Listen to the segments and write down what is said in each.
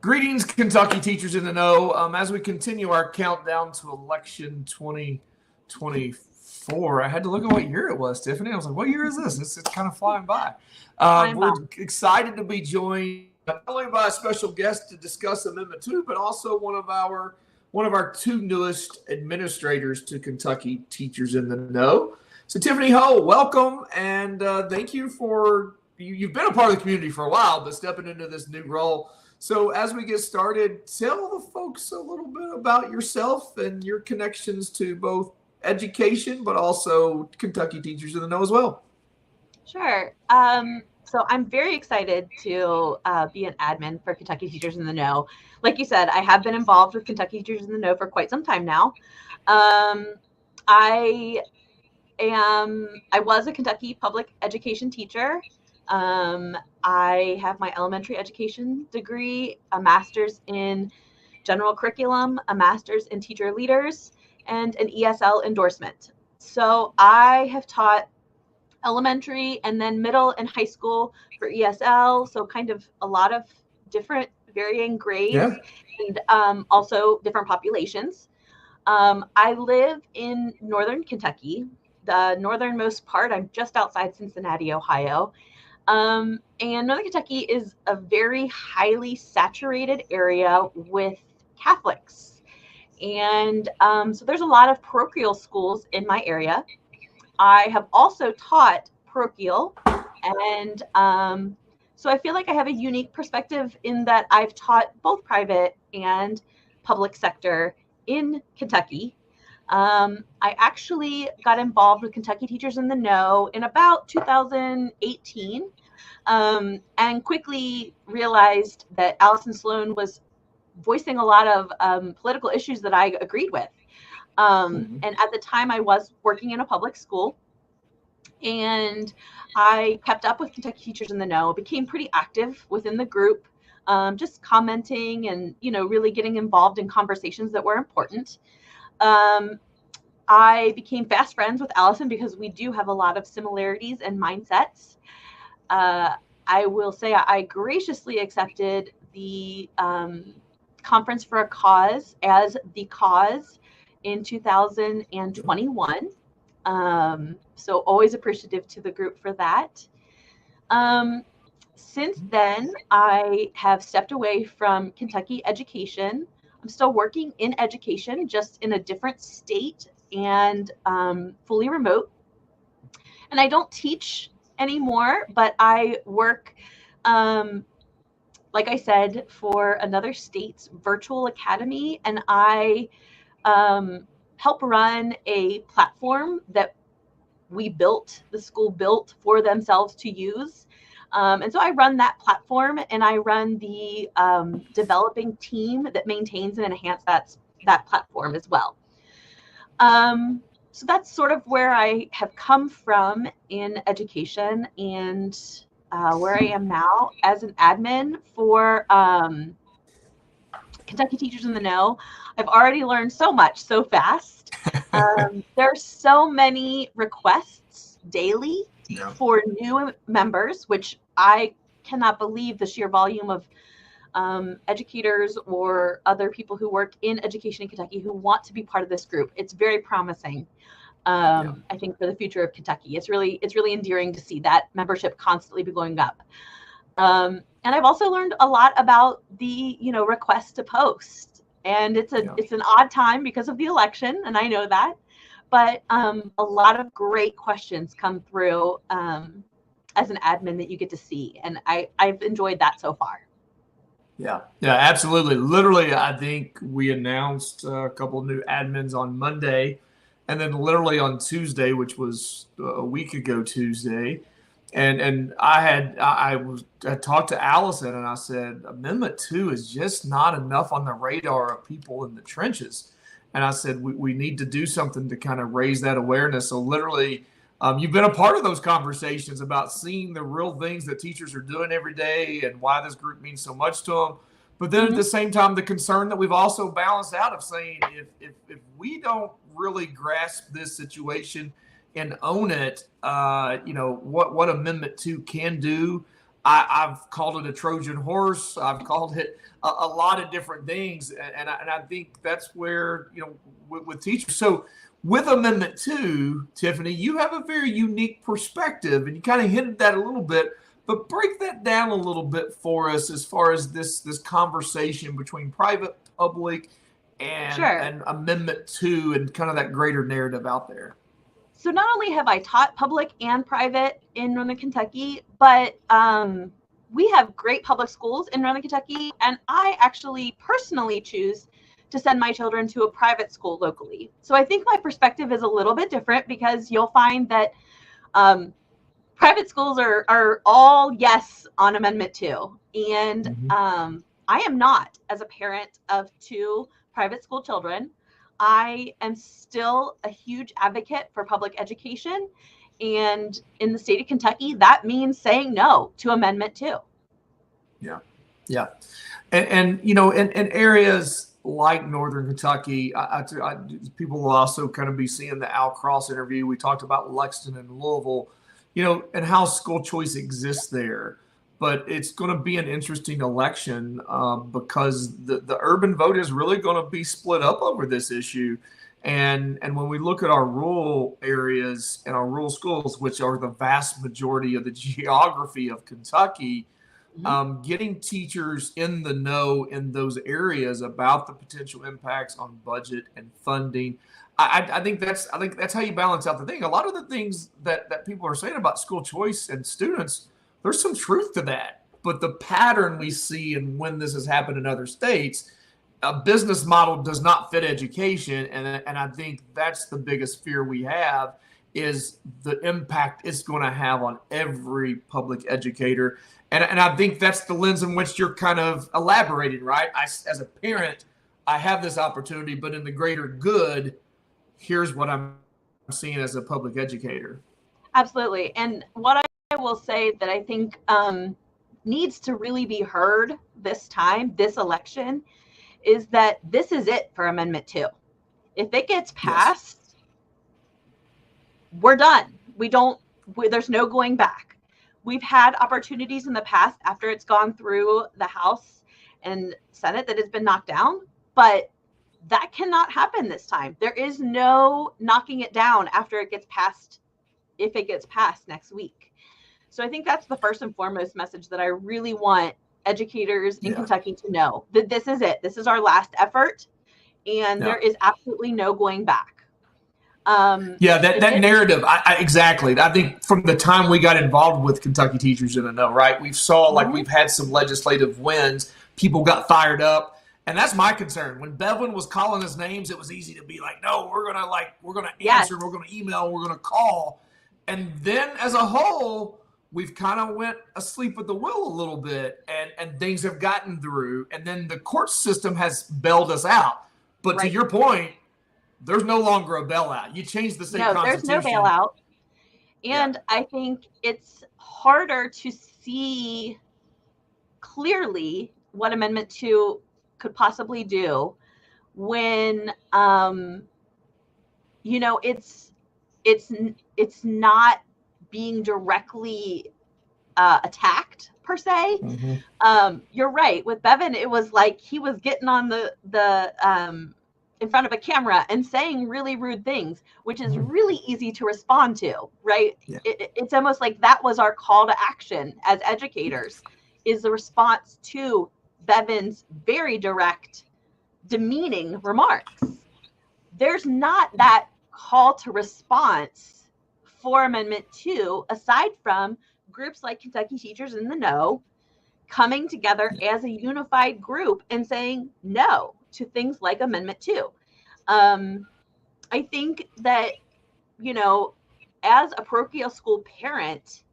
Greetings, Kentucky teachers in the know. As we continue our countdown to election 2024, I had to look at what year it was, Tiffany. I was like, what year is this? It's kind of flying by. We're excited to be joined not only by a special guest to discuss Amendment 2, but also one of our two newest administrators to Kentucky Teachers in the Know. So, Tiffany Hoh, welcome, and thank you for you've been a part of the community for a while, but stepping into this new role. So as we get started, tell the folks a little bit about yourself and your connections to both education, but also Kentucky Teachers in the Know as well. Sure. So I'm very excited to be an admin for Kentucky Teachers in the Know. Like you said, I have been involved with Kentucky Teachers in the Know for quite some time now. I was a Kentucky public education teacher. I have my elementary education degree, a master's in general curriculum, a master's in teacher leaders, and an ESL endorsement. So I have taught elementary and then middle and high school for ESL. So kind of a lot of different varying grades and also different populations. I live in northern Kentucky, the northernmost part. I'm just outside Cincinnati, Ohio. And Northern Kentucky is a very highly saturated area with Catholics. And so there's a lot of parochial schools in my area. I have also taught parochial. And so I feel like I have a unique perspective in that I've taught both private and public sector in Kentucky. I actually got involved with Kentucky Teachers in the Know in about 2018 and quickly realized that Allison Sloan was voicing a lot of political issues that I agreed with. And at the time I was working in a public school, and I kept up with Kentucky Teachers in the Know, became pretty active within the group, just commenting and, really getting involved in conversations that were important. I became fast friends with Allison because we do have a lot of similarities and mindsets. I will say I graciously accepted the Conference for a Cause as the cause in 2021. So always appreciative to the group for that. Since then, I have stepped away from Kentucky education. I'm still working in education, just in a different state and fully remote. And I don't teach anymore, but I work, like I said, for another state's virtual academy, and I help run a platform that the school built for themselves to use. And so I run that platform, and I run the developing team that maintains and enhances that platform as well. So that's sort of where I have come from in education, and where I am now as an admin for Kentucky Teachers in the Know. I've already learned so much so fast. There are so many requests daily for new members, which I cannot believe the sheer volume of educators or other people who work in education in Kentucky who want to be part of this group. It's very promising, I think, for the future of Kentucky. It's really endearing to see that membership constantly be going up. And I've also learned a lot about the request to post, and it's an odd time because of the election, and I know that, but a lot of great questions come through as an admin that you get to see, and I've enjoyed that so far. Yeah, absolutely. Literally, I think we announced a couple of new admins on Monday, and then literally on Tuesday, which was a week ago Tuesday, and I had talked to Allison, and I said Amendment 2 is just not enough on the radar of people in the trenches, and I said we need to do something to kind of raise that awareness. So literally, you've been a part of those conversations about seeing the real things that teachers are doing every day and why this group means so much to them. But then at the same time, the concern that we've also balanced out of saying if we don't really grasp this situation and own it, what Amendment 2 can do, I've called it a Trojan horse. I've called it a lot of different things, and I think that's where, with teachers. So with Amendment 2, Tiffany, you have a very unique perspective, and you kind of hinted that a little bit. But break that down a little bit for us as far as this conversation between private, public, Sure. and Amendment 2, and kind of that greater narrative out there. So not only have I taught public and private in Northern Kentucky, but we have great public schools in Northern Kentucky, and I actually personally choose to send my children to a private school locally. So I think my perspective is a little bit different, because you'll find that private schools are all yes on Amendment 2. And I am not, as a parent of 2 private school children. I am still a huge advocate for public education. And in the state of Kentucky, that means saying no to Amendment 2. Yeah. Yeah. And in areas like Northern Kentucky, people will also kind of be seeing the Al Cross interview. We talked about Lexington and Louisville, and how school choice exists there. But it's going to be an interesting election because the urban vote is really going to be split up over this issue. And when we look at our rural areas and our rural schools, which are the vast majority of the geography of Kentucky, getting teachers in the know in those areas about the potential impacts on budget and funding, I think that's how you balance out the thing. A lot of the things that people are saying about school choice and students, there's some truth to that. But the pattern we see, and when this has happened in other states, a business model does not fit education. And I think that's the biggest fear we have, is the impact it's going to have on every public educator. And I think that's the lens in which you're kind of elaborating, right? As a parent, I have this opportunity, but in the greater good, here's what I'm seeing as a public educator. Absolutely. And what I will say that I think needs to really be heard this time, this election, is that this is it for Amendment 2. If it gets passed, we're done. There's no going back. We've had opportunities in the past after it's gone through the House and Senate that has been knocked down, but that cannot happen this time. There is no knocking it down after it gets passed, if it gets passed next week. So I think that's the first and foremost message that I really want educators in Kentucky to know, that this is it. This is our last effort, and there is absolutely no going back. That narrative, exactly. I think from the time we got involved with Kentucky Teachers in the Know, right, we've had some legislative wins. People got fired up. And that's my concern. When Bevin was calling us names, it was easy to be like, no, we're gonna answer, we're gonna email, we're gonna call. And then as a whole, we've kind of went asleep at the wheel a little bit, and things have gotten through, and then the court system has bailed us out. But to your point, there's no longer a bailout. You change the state constitution. There's no bailout. And I think it's harder to see clearly what Amendment 2 could possibly do when it's not being directly attacked per se. You're right. With Bevin, it was like he was getting on the in front of a camera and saying really rude things, which is really easy to respond to, right? It's almost like that was our call to action as educators, is the response to Bevin's very direct, demeaning remarks. There's not that call to response for Amendment 2, aside from groups like Kentucky Teachers in the Know coming together as a unified group and saying no to things like Amendment 2. I think that, as a parochial school parent,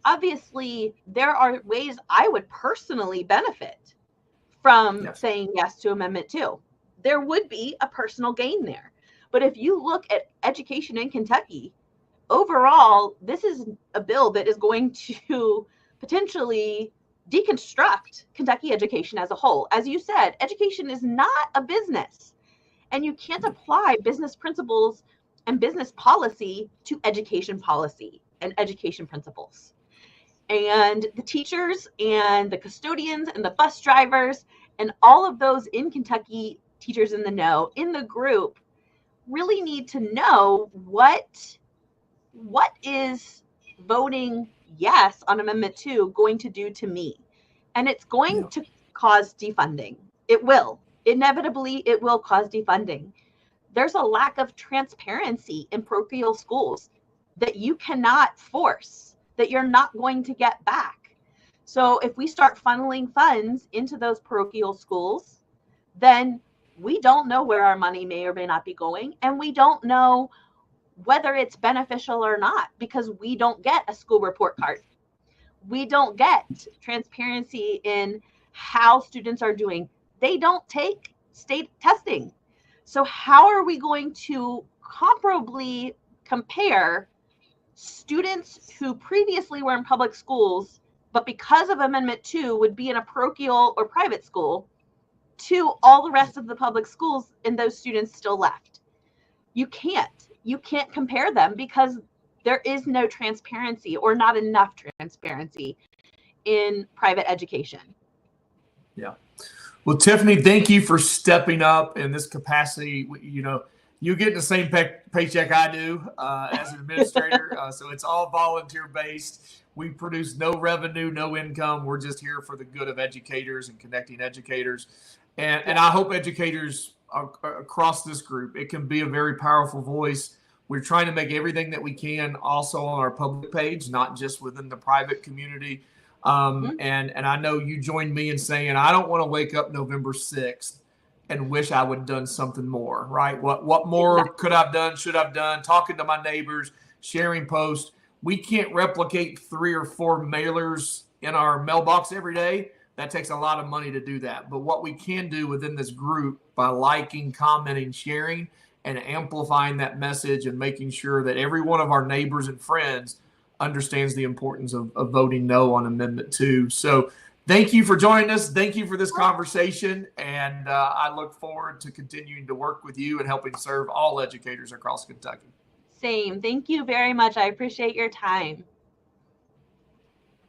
obviously there are ways I would personally benefit from saying yes to Amendment 2. There would be a personal gain there. But if you look at education in Kentucky, overall, this is a bill that is going to potentially deconstruct Kentucky education as a whole. As you said, education is not a business, and you can't apply business principles and business policy to education policy and education principles. And the teachers and the custodians and the bus drivers and all of those in Kentucky, teachers in the know, in the group, really need to know what is voting yes on Amendment 2 going to do to me. And it's going to cause defunding. It will. Inevitably, it will cause defunding. There's a lack of transparency in parochial schools that you cannot force, that you're not going to get back. So if we start funneling funds into those parochial schools, then we don't know where our money may or may not be going, and we don't know whether it's beneficial or not, because we don't get a school report card. We don't get transparency in how students are doing. They don't take state testing. So how are we going to comparably compare students who previously were in public schools, but because of Amendment 2 would be in a parochial or private school, to all the rest of the public schools and those students still left? You can't compare them because there is no transparency, or not enough transparency, in private education. Yeah. Well, Tiffany, thank you for stepping up in this capacity. You know, you get the same paycheck I do as an administrator, so it's all volunteer based. We produce no revenue, no income. We're just here for the good of educators and connecting educators. And I hope educators across this group, it can be a very powerful voice. We're trying to make everything that we can also on our public page, not just within the private community. And I know you joined me in saying, I don't want to wake up November 6th and wish I would have done something more, right? What more could I have done, should I have done, talking to my neighbors, sharing posts. We can't replicate 3 or 4 mailers in our mailbox every day. That takes a lot of money to do that. But what we can do within this group by liking, commenting, sharing, and amplifying that message and making sure that every one of our neighbors and friends understands the importance of voting no on Amendment 2. So thank you for joining us. Thank you for this conversation. And I look forward to continuing to work with you and helping serve all educators across Kentucky. Same. Thank you very much. I appreciate your time.